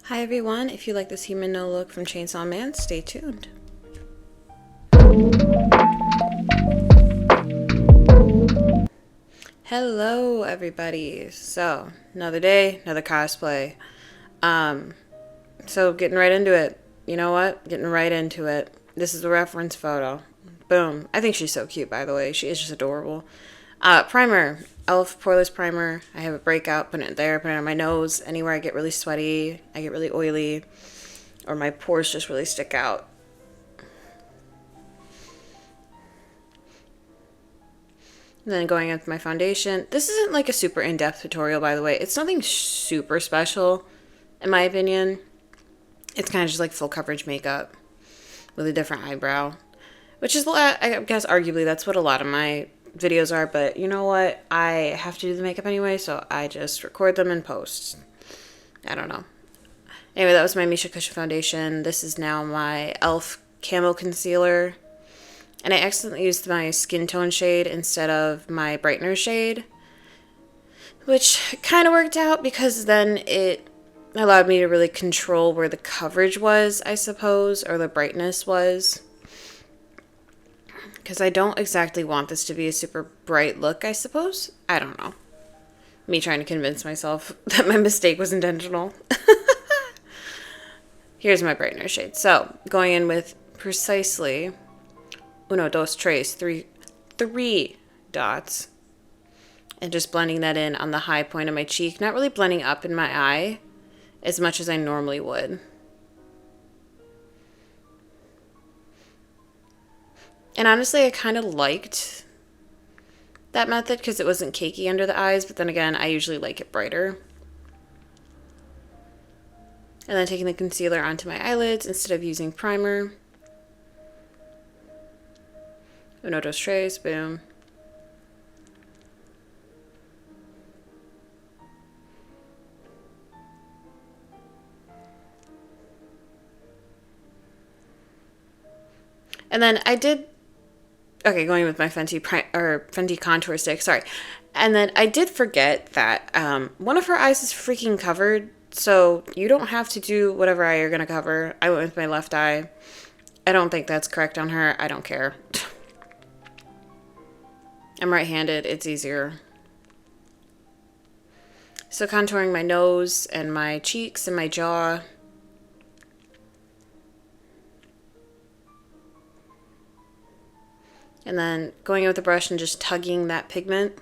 Hi everyone, if you like this Himeno look from Chainsaw Man, stay tuned. Hello everybody. So, another day, another cosplay. Um, so getting right into it. You know what? Getting right into it. This is the reference photo. Boom. I think she's so cute, by the way. She is just adorable. Primer. Elf Poreless Primer. I have a breakout, put it there, put it on my nose. Anywhere I get really sweaty, I get really oily, or my pores just really stick out. And then going in with my foundation. This isn't like a super in-depth tutorial, by the way. It's nothing super special, in my opinion. It's kind of just like full coverage makeup with a different eyebrow. Which is, I guess, arguably, that's what a lot of my videos are. But you know what? I have to do the makeup anyway, so I just record them and post. I don't know. Anyway, that was my Misha Cushion foundation. This is now my e.l.f. Camo Concealer. And I accidentally used my skin tone shade instead of my brightener shade, which kind of worked out because then it allowed me to really control where the coverage was, I suppose, or the brightness was. Because I don't exactly want this to be a super bright look, I suppose. I don't know. Me trying to convince myself that my mistake was intentional. Here's my brightener shade. So, going in with precisely uno, dos, tres, three dots. And just blending that in on the high point of my cheek. Not really blending up in my eye as much as I normally would. And honestly, I kind of liked that method because it wasn't cakey under the eyes. But then again, I usually like it brighter. And then taking the concealer onto my eyelids instead of using primer. Uno, dos, tres, boom. And then I did, okay, going with my Fenty contour stick, sorry. And then I did forget that one of her eyes is freaking covered, so you don't have to do whatever eye you're going to cover. I went with my left eye. I don't think that's correct on her. I don't care. I'm right-handed. It's easier. So contouring my nose and my cheeks and my jaw. And then going in with the brush and just tugging that pigment.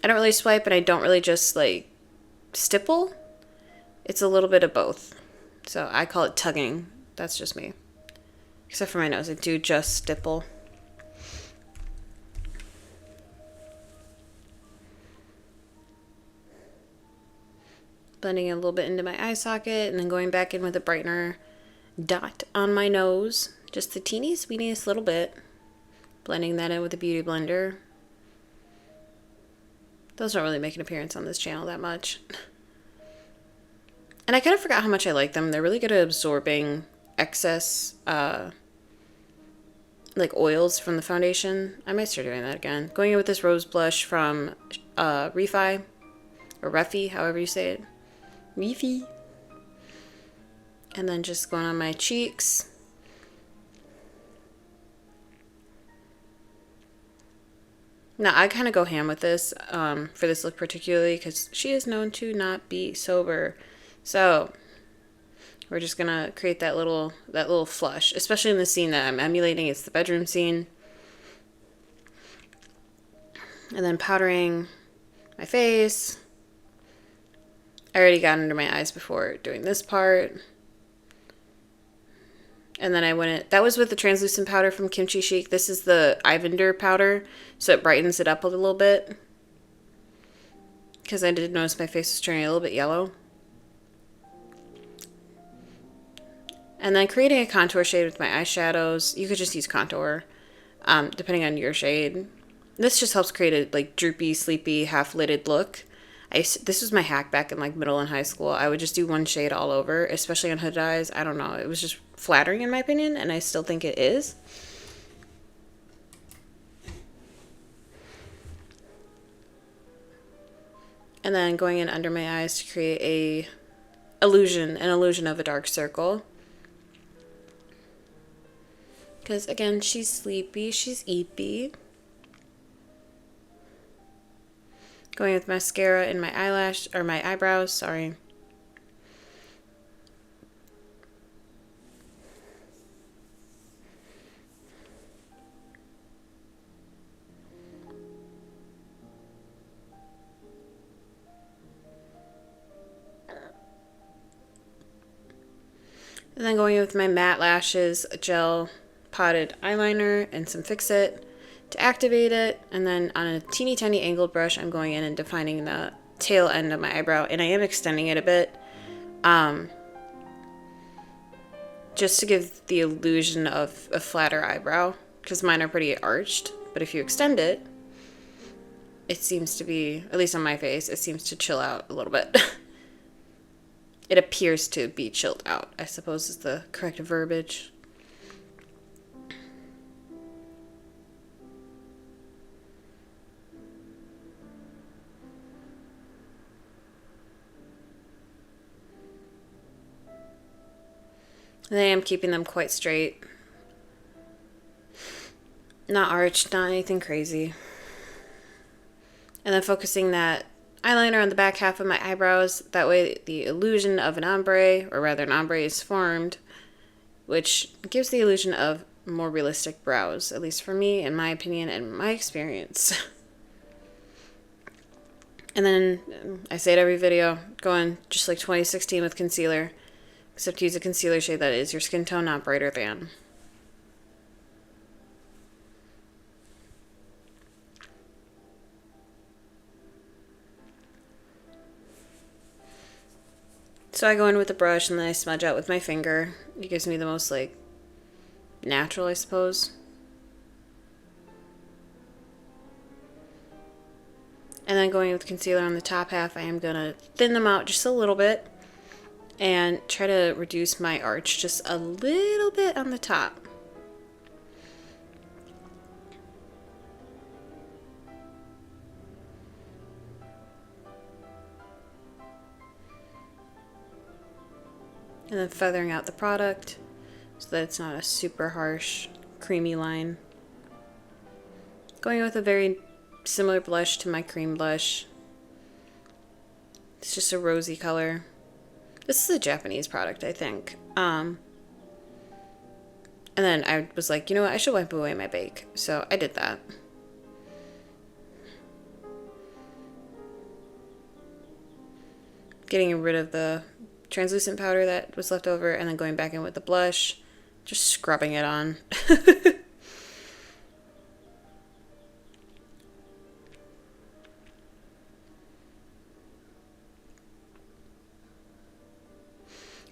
I don't really swipe and I don't really just like stipple. It's a little bit of both. So I call it tugging. That's just me. Except for my nose, I do just stipple. Blending a little bit into my eye socket and then going back in with a brightener dot on my nose. Just the teeniest, weeniest little bit. Blending that in with a beauty blender. Those don't really make an appearance on this channel that much. And I kind of forgot how much I like them. They're really good at absorbing excess like oils from the foundation. I might start doing that again. Going in with this rose blush from Refi, or Refi, however you say it. Refi. And then just going on my cheeks. Now, I kind of go ham with this for this look particularly because she is known to not be sober. So, we're just going to create that little flush, especially in the scene that I'm emulating. It's the bedroom scene. And then powdering my face. I already got under my eyes before doing this part. And then I went, that was with the translucent powder from Kimchi Chic. This is the Eivender powder, so it brightens it up a little bit. Because I did notice my face was turning a little bit yellow. And then creating a contour shade with my eyeshadows. You could just use contour, depending on your shade. This just helps create a like droopy, sleepy, half-lidded look. This was my hack back in like middle and high school. I would just do one shade all over, especially on hooded eyes. I don't know. It was just flattering in my opinion, and I still think it is. And then going in under my eyes to create a an illusion of a dark circle. Because, again, she's sleepy. She's eepy. Going with mascara in my my eyebrows, sorry. And then going with my matte lashes, gel potted eyeliner, and some Fix-It to activate it. And then on a teeny tiny angled brush, I'm going in and defining the tail end of my eyebrow. And I am extending it a bit, just to give the illusion of a flatter eyebrow, because mine are pretty arched. But if you extend it, it seems to be, at least on my face, it seems to chill out a little bit. It appears to be chilled out, I suppose is the correct verbiage. And I am keeping them quite straight. Not arched, not anything crazy. And then focusing that eyeliner on the back half of my eyebrows. That way the illusion of an ombre, or rather an ombre, is formed, which gives the illusion of more realistic brows, at least for me, in my opinion and my experience. And then, I say it every video, going just like 2016 with concealer, except use a concealer shade that is your skin tone, not brighter than. So I go in with the brush and then I smudge out with my finger. It gives me the most, like, natural, I suppose. And then going with concealer on the top half, I am going to thin them out just a little bit and try to reduce my arch just a little bit on the top. And then feathering out the product so that it's not a super harsh, creamy line. Going with a very similar blush to my cream blush. It's just a rosy color. This is a Japanese product, I think. And then I was like, you know what, I should wipe away my bake. So I did that. Getting rid of the translucent powder that was left over, and then going back in with the blush, just scrubbing it on.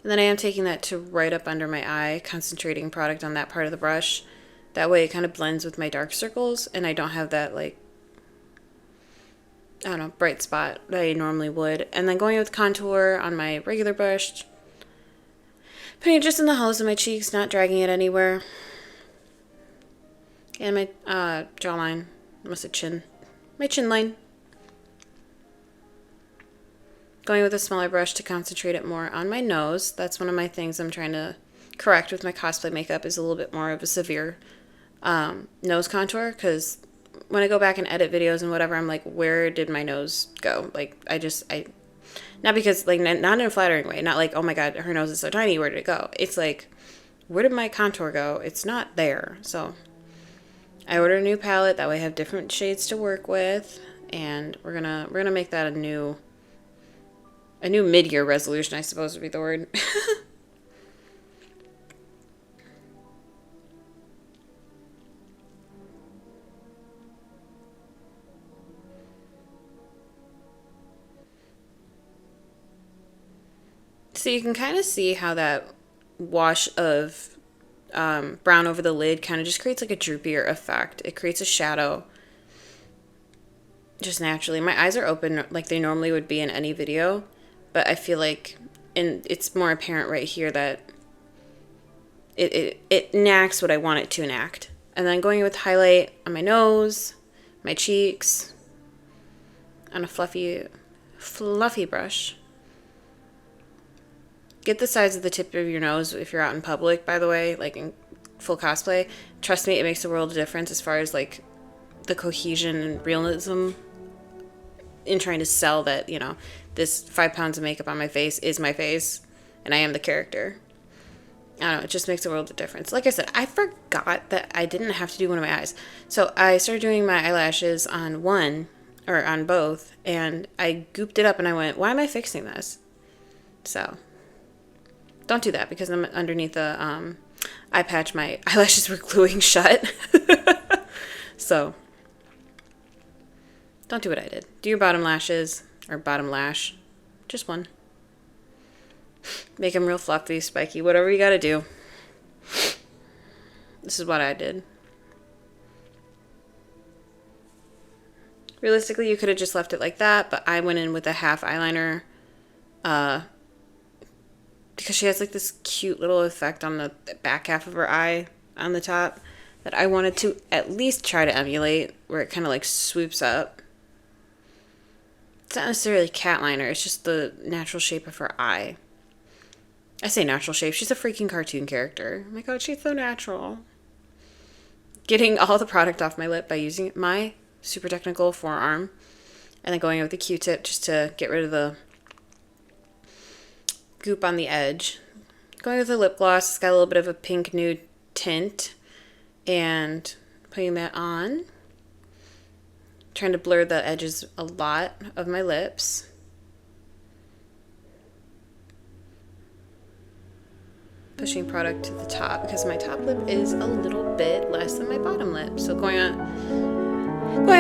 And then I am taking that to right up under my eye, concentrating product on that part of the brush. That way it kind of blends with my dark circles, and I don't have that, like, I don't know, bright spot that I normally would. And then going with contour on my regular brush, putting it just in the hollows of my cheeks, not dragging it anywhere. And my jawline, almost a chin, my chin line. Going with a smaller brush to concentrate it more on my nose. That's one of my things I'm trying to correct with my cosplay makeup, is a little bit more of a severe nose contour, because when I go back and edit videos and whatever, I'm like, where did my nose go? Like, I not because, like, not in a flattering way, not like, oh my god, her nose is so tiny, where did it go? It's like, where did my contour go? It's not there. So I ordered a new palette, that way I have different shades to work with, and we're gonna make that a new mid-year resolution, I suppose would be the word. So you can kind of see how that wash of brown over the lid kind of just creates like a droopier effect. It creates a shadow just naturally. My eyes are open like they normally would be in any video, but I feel like it's more apparent right here that it enacts what I want it to enact. And then going with highlight on my nose, my cheeks, on a fluffy brush. Get the size of the tip of your nose if you're out in public, by the way, like in full cosplay. Trust me, it makes a world of difference as far as like the cohesion and realism in trying to sell that, you know, this 5 pounds of makeup on my face is my face and I am the character. I don't know, it just makes a world of difference. Like I said, I forgot that I didn't have to do one of my eyes. So I started doing my eyelashes on one, or on both, and I gooped it up and I went, why am I fixing this? So, don't do that because I'm underneath the eye patch. My eyelashes were gluing shut. So, don't do what I did. Do your bottom lashes, or bottom lash, just one. Make them real fluffy, spiky, whatever you gotta do. This is what I did. Realistically, you could have just left it like that, but I went in with a half eyeliner because she has like this cute little effect on the back half of her eye on the top that I wanted to at least try to emulate, where it kind of like swoops up. It's not necessarily cat liner, it's just the natural shape of her eye. I say natural shape. She's a freaking cartoon character. Oh my god, she's so natural. Getting all the product off my lip by using my super technical forearm. And then going in with a Q-tip just to get rid of the goop on the edge. Going with a lip gloss. It's got a little bit of a pink nude tint. And putting that on. Trying to blur the edges a lot of my lips. Pushing product to the top because my top lip is a little bit less than my bottom lip. So going off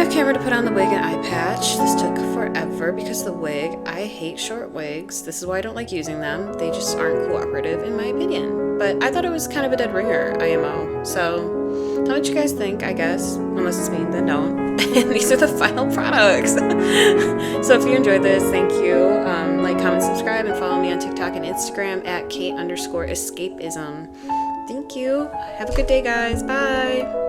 camera to put on the wig and eye patch. This took forever because the wig, I hate short wigs. This is why I don't like using them. They just aren't cooperative in my opinion. But I thought it was kind of a dead ringer, IMO. So tell me what you guys think, I guess. Unless it's me, then don't. And these are the final products. So if you enjoyed this, thank you. Like, comment, subscribe, and follow me on TikTok and Instagram at Kate_escapism. Thank you. Have a good day, guys. Bye.